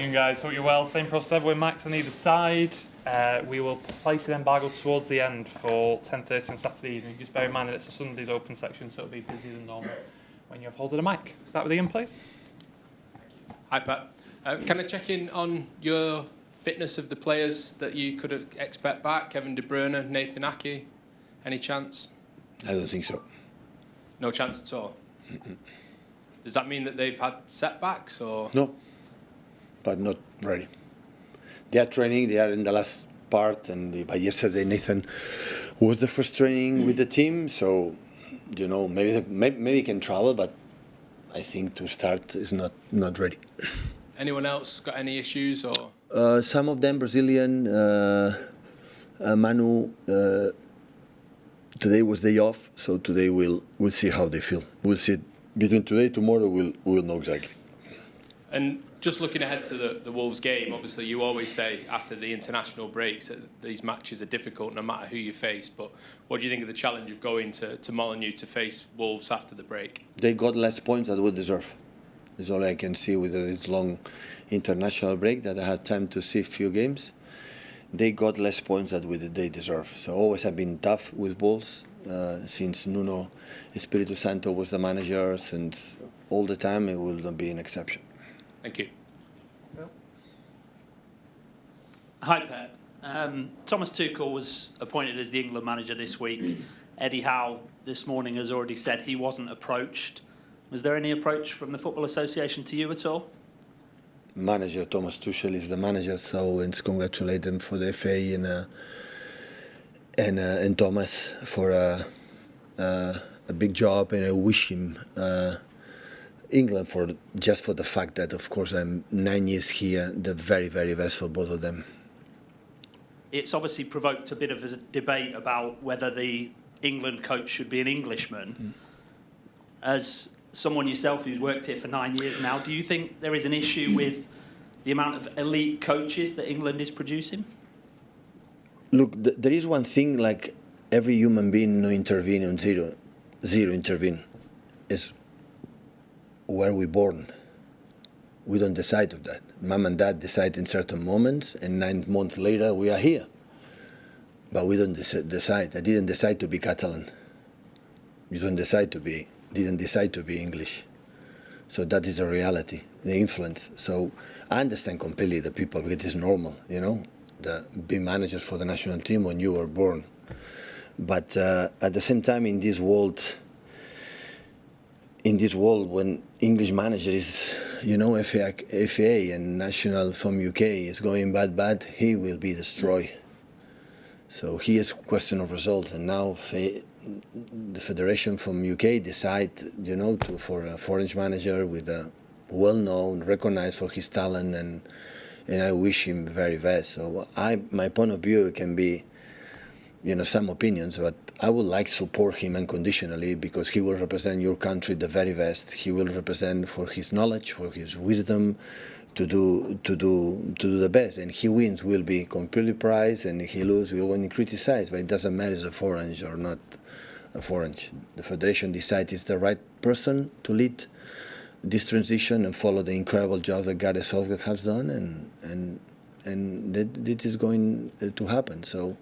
Morning, guys. Hope you're well. Same process with Max on either side. We will place the embargo towards the end for 10:30 on Saturday evening. Just bear in mind that it's a Sunday's open section, so it'll be busier than normal when you have hold of the mic. Start with Ian, please. Hi, Pep. Can I check in on your fitness of the players that you could expect back? Kevin De Bruyne, Nathan Ake, any chance? I don't think so. No chance at all? Does that mean that they've had setbacks, or...? No, but not ready. They are training, they are in the last part, and by yesterday Nathan was the first training with the team, so, you know, maybe he can travel, but I think to start is not ready. Anyone else got any issues, or...? Some of them Brazilian, Manu, today was day off, so today we'll see how they feel. We'll see between today and tomorrow, we'll know exactly. And just looking ahead to the Wolves game, obviously you always say after the international breaks that these matches are difficult no matter who you face, but what do you think of the challenge of going to Molineux to face Wolves after the break? They got less points than we deserve. That's all I can see with this long international break that I had time to see a few games. They got less points than they deserve. So always have been tough with Wolves since Nuno Espirito Santo was the manager, and all the time it will not be an exception. Thank you. Hi, Pep. Thomas Tuchel was appointed as the England manager this week. Eddie Howe this morning has already said he wasn't approached. Was there any approach from the Football Association to you at all? Manager Thomas Tuchel is the manager, so let's congratulate them for the FA and Thomas for a big job, and I wish him England for the fact that, of course, I'm 9 years here, the very, very best for both of them. It's obviously provoked a bit of a debate about whether the England coach should be an Englishman. As someone yourself who's worked here for 9 years now, do you think there is an issue with the amount of elite coaches that England is producing? Look, there is one thing, like every human being no intervene on zero intervene, is where we born. We don't decide of that. Mom and dad decide in certain moments, and 9 months later we are here. But we don't decide. I didn't decide to be Catalan. You didn't decide to be English. So that is a reality, the influence. So I understand completely the people, because it's normal, you know, being managers for the national team when you were born. But at the same time, in this world, when English manager is, you know, FA and national from UK is going bad, he will be destroyed. So he is a question of results, and now the federation from UK decide, you know, for a foreign manager with a well-known, recognized for his talent, and I wish him very best. So my point of view can be, you know, some opinions, but I would like to support him unconditionally, because he will represent your country the very best. He will represent for his knowledge, for his wisdom, to do the best. And he wins will be completely prized, and he loses will only criticized. But it doesn't matter if it's a foreign or not a foreign. The federation decides it's the right person to lead this transition and follow the incredible job that Gareth Southgate has done, and that is going to happen. So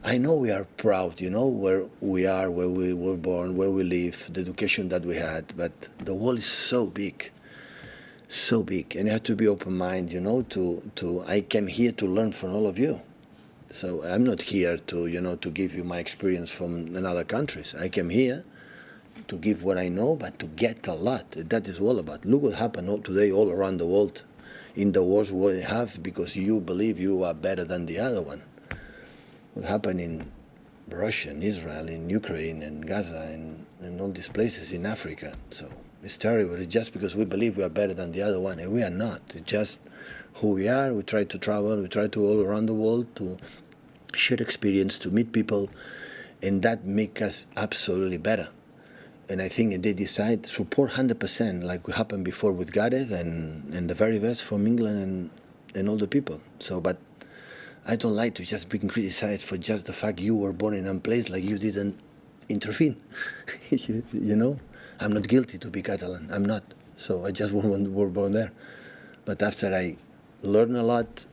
I know we are proud, you know, where we are, where we were born, where we live, the education that we had, but the world is so big, and you have to be open-minded, you know, I came here to learn from all of you. So I'm not here to, you know, to give you my experience from another countries. I came here to give what I know, but to get a lot. That is all about. Look what happened today all around the world, in the wars we have, because you believe you are better than the other one. What happened in Russia, and Israel, in Ukraine, and Gaza, and all these places in Africa. So it's terrible. It's just because we believe we are better than the other one, and we are not. It's just who we are. We try to travel. We try to all around the world to share experience, to meet people, and that makes us absolutely better. And I think they decide support 100%, like what happened before with Gareth, and the very best from England and all the people. So, but I don't like to just be criticized for just the fact you were born in a place, like you didn't intervene. You know, I'm not guilty to be Catalan. I'm not. So I just were born there. But after I learn a lot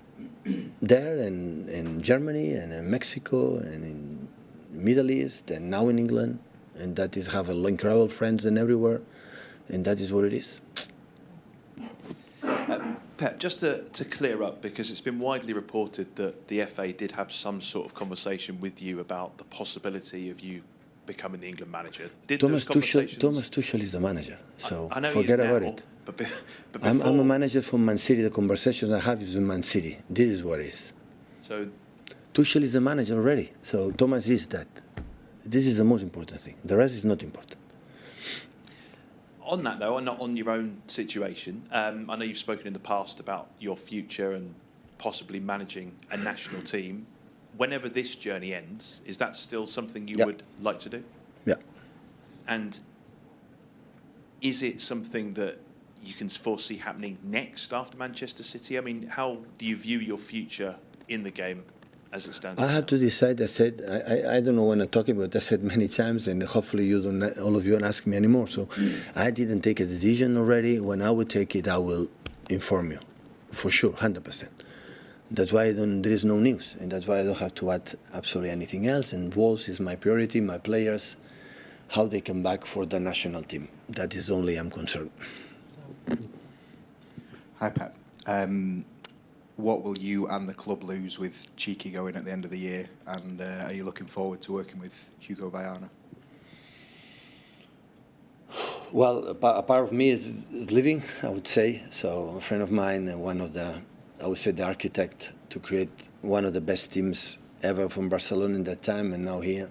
there and in Germany and in Mexico and in Middle East and now in England, and that is have incredible friends and everywhere, and that is what it is. Pep, just to clear up, because it's been widely reported that the FA did have some sort of conversation with you about the possibility of you becoming the England manager. Did Thomas those conversations... Tuchel is the manager, so I know forget he is about now, it. But before... I'm a manager from Man City. The conversations I have is with Man City. This is what it is. So Tuchel is the manager already, so Thomas is that. This is the most important thing. The rest is not important. on that though, not on your own situation, I know you've spoken in the past about your future and possibly managing a national team. Whenever this journey ends, is that still something you would like to do? Yeah. And is it something that you can foresee happening next after Manchester City? I mean, how do you view your future in the game as it stands? I have to decide. I said, I don't know when I'm talking, but I said many times, and hopefully you don't, all of you don't ask me anymore. So I didn't take a decision already. When I will take it, I will inform you, for sure, 100%. That's why there is no news, and that's why I don't have to add absolutely anything else. And Wolves is my priority, my players, how they come back for the national team. That is only I'm concerned. Hi, Pep. What will you and the club lose with Cheeky going at the end of the year? And are you looking forward to working with Hugo Viana? Well, a part of me is living, I would say. So a friend of mine, one of the, I would say the architect to create one of the best teams ever from Barcelona in that time and now here.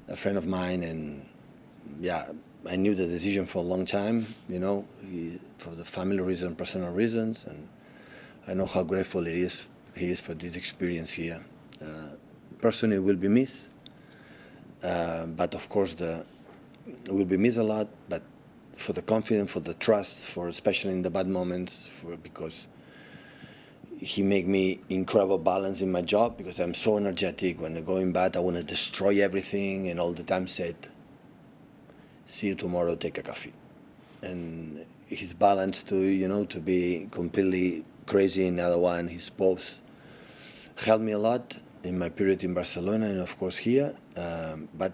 A friend of mine, and yeah, I knew the decision for a long time, you know, for the family reasons, personal reasons, and I know how grateful he is for this experience here. Personally, it will be missed, but of course, it will be missed a lot. But for the confidence, for the trust, for especially in the bad moments, because he make me incredible balance in my job, because I'm so energetic. When I'm going bad, I want to destroy everything, and all the time said, "See you tomorrow. Take a coffee." And his balance to, you know, to be completely crazy in the other one, his post helped me a lot in my period in Barcelona and of course here. But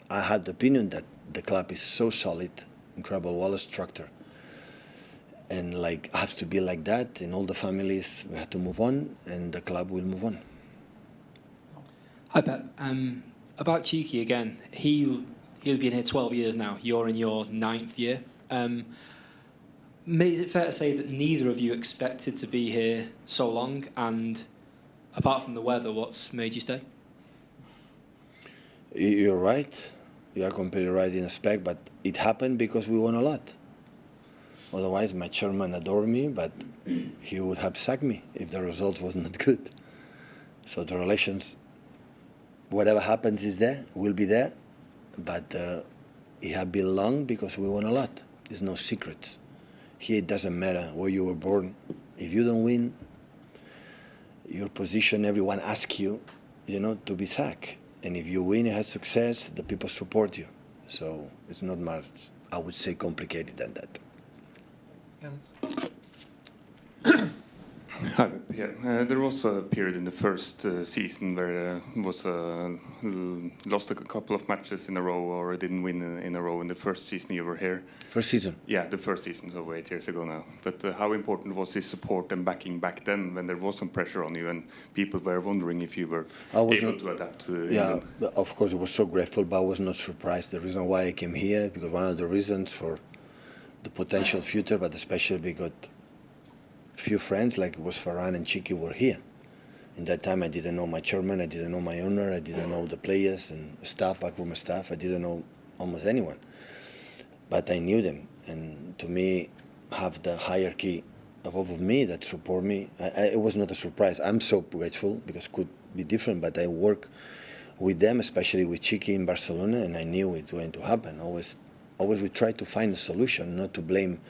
I had the opinion that the club is so solid, incredible, well structured, and like has to be like that. In all the families, we have to move on, and the club will move on. Hi Pep. About Cheeky again. He'll been here 12 years now. You're in your 9th year. Is it fair to say that neither of you expected to be here so long? And apart from the weather, what's made you stay? You're right. You are completely right in aspect, but it happened because we won a lot. Otherwise, my chairman adored me, but he would have sacked me if the result was not good. So the relations, whatever happens is there, will be there, but it has been long because we won a lot. There's no secrets. Here it doesn't matter where you were born. If you don't win, your position, everyone asks you, you know, to be sacked. And if you win, you have success, the people support you. So it's not much, I would say, complicated than that. Hi, yeah. There was a period in the first season where lost a couple of matches in a row or didn't win in a row in the first season you were here. First season? Yeah, the first season, so 8 years ago now. But how important was this support and backing back then when there was some pressure on you and people were wondering if you were able to adapt to England? Yeah, of course, I was so grateful, but I was not surprised. The reason why I came here, because one of the reasons for the potential future, but especially because few friends like it was Ferran and Cheeky were here. In that time I didn't know my chairman, I didn't know my owner, I didn't know the players and staff, backroom staff, I didn't know almost anyone. But I knew them, and to me, have the hierarchy above of me that support me, it was not a surprise. I'm so grateful because it could be different, but I work with them, especially with Cheeky in Barcelona, and I knew it's going to happen. Always we try to find a solution, not to blame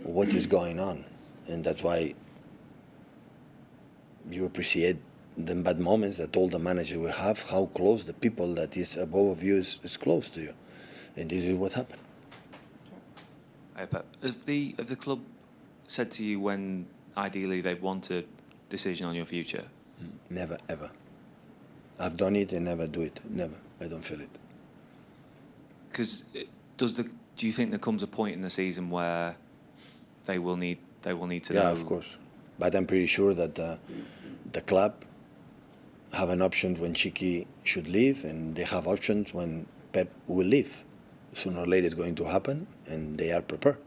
what is going on. And that's why you appreciate the bad moments that all the managers will have, how close the people that is above you is close to you. And this is what happened. Hi, Pep. Have the club said to you when ideally they'd want a decision on your future? Never, ever. I've done it and never do it. Never. I don't feel it. Because do you think there comes a point in the season where they will need to know? Yeah, of course. But I'm pretty sure that the club have an option when Chiki should leave, and they have options when Pep will leave. Sooner or later it's going to happen, and they are prepared.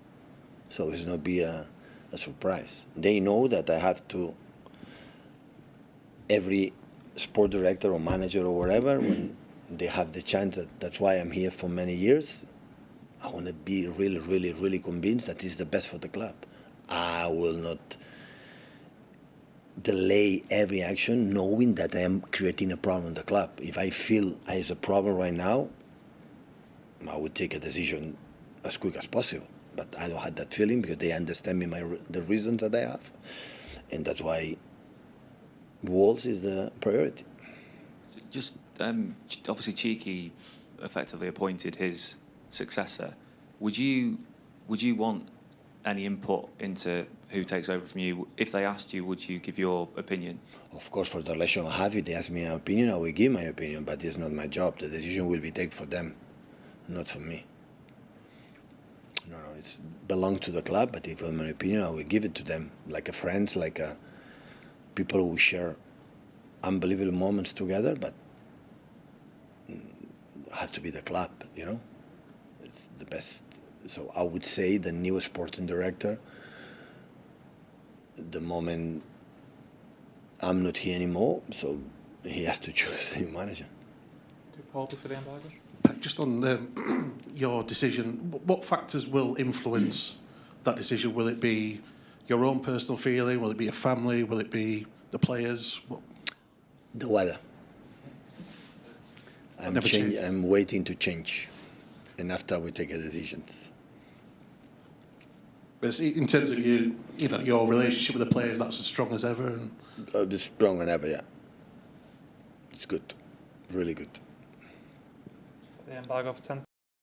So it's not be a surprise. They know that I have to, every sport director or manager or whatever, when they have the chance, that's why I'm here for many years, I want to be really, really, really convinced that it's the best for the club. I will not delay every action knowing that I am creating a problem in the club. If I feel there's a problem right now, I would take a decision as quick as possible. But I don't have that feeling because they understand me the reasons that I have. And that's why Wolves is the priority. Just obviously Chiki effectively appointed his successor. Would you want any input into who takes over from you? If they asked you, would you give your opinion? Of course, for the relation I have, if they ask me my opinion, I will give my opinion, but it's not my job. The decision will be taken for them, not for me. No, it belongs to the club, but if I have my opinion, I will give it to them, like a friends, like a people who share unbelievable moments together, but it has to be the club, you know? It's the best. So I would say the new sporting director, the moment I'm not here anymore, so he has to choose the new manager. Paul, for the embargo? Just on your decision, what factors will influence that decision? Will it be your own personal feeling? Will it be a family? Will it be the players? The weather. I'm waiting to change, and after we take a decisions. But in terms of your relationship with the players, that's as strong as ever. And as strong as ever, yeah. It's good, really good. The embargo for 10.